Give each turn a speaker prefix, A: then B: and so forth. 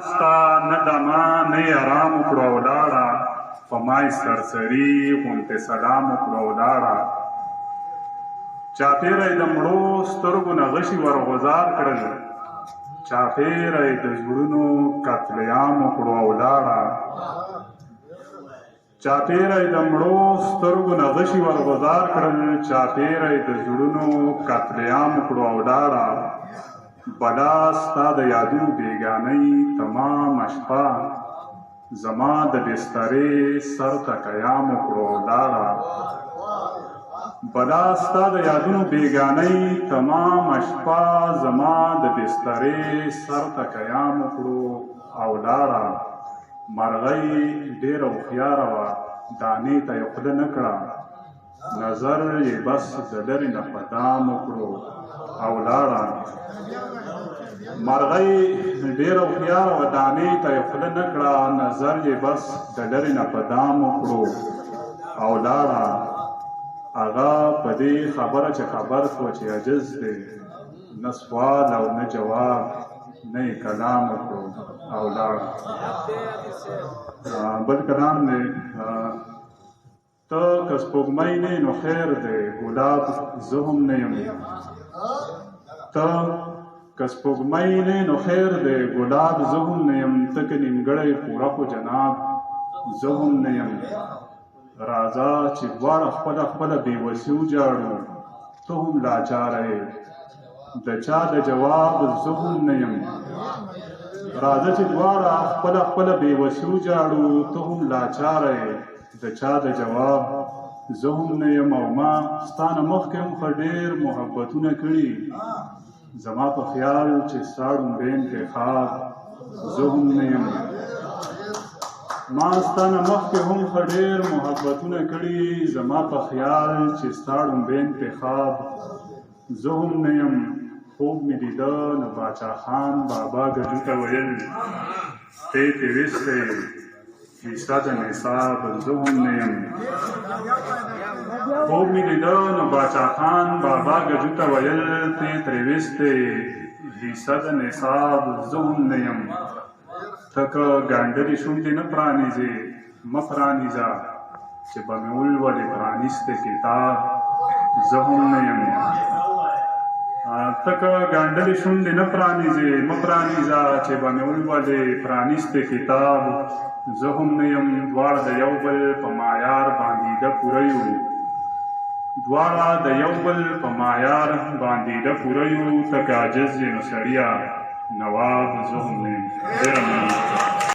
A: ستا نه دما نه یې ارام وکړو او لاړه په ما یې سرسري غوندې سلام وکړو او لاړه چاپېره یې د مړو سترګو نه غشي ورغوځار کړل چاپېره یې د زړونو قتلعام وکړو او لاړه چاپېره یې د مړو سترګو نه غشي ورغوځار کړل چاپېره یې د زړونو قتلعام وکړو او لاړه بلا ستا د یادونو بیګانۍ تمامه شپه زما د بسترې سر ته قیام وکړو او لاړه بلا ستا د یادونو بیګانۍ تمامه شپه زما د بسترې سر ته قیام وکړو او لاړه مرغۍ ډېره هوښیاره وه دانې ته یې خوله نه کړه نظر یې بس د لرې نه په دام وکړو او لاړه مرغۍ ډېره هوښیاره وه دانې ته یې خوله نه کړه نظر یې بس د لرې نه په دام وکړو او لاړه هغه په دې خبره چې خبر شوه چې عجز دی نه سوال او نه جواب نه یې کلام وکړو او لاړه بل کلام دی ته که سپوږمۍ نه نو خیر دی ګلاب زه هم نه یم ته که سپوږمۍ نه نو خیر دی ګلاب زه هم نه یم ته که نیمګړی پوره خو جناب زه هم نه یم راځه چې دواړه خپله خپله بېوسي وجاړو ته هم لاچاره یې د چا د جواب زه هم نه یم راځه چې دواړه خپله خپله بېوسي وجاړو ته هم لاچاره یې د چا د جواب زه هم نه یم او ما ستا نه مخکې هم ښه ډېر محبتونه کړي زما په خیال چې ستا ړومبی انتخاب زه هم نه یم ما ستا نه مخکې هم ښه ډېر محبتونه کړي زما په خیال چې ستا ړومبی انتخاب زه هم نه یم خوب مې لیده نو باچا خان بابا ګډو ته ویل تی ویستی فیصد نصاب زه هم نه یم خوب مې لیده نو باچا خان بابا ګډو ته ویل تی ترې ویستی فیصد نصاب زه هم نه یم ته که ګانډلې شونډې نه پرانیزې مه پرانیزه چې به مې ولولې پرانیستی کتاب زه هم نه یم ته که ګانډلې شونډې نه پرانیزې مه پرانیزه چې به مې ولولې پرانیستی کتاب زه هم نه یم دواړه د یو بل په معیار باندې پوره یو دواړه د یو بل په معیار باندې پوره یو ته که عاجز یې نو سړیه نواب زه هم نه یم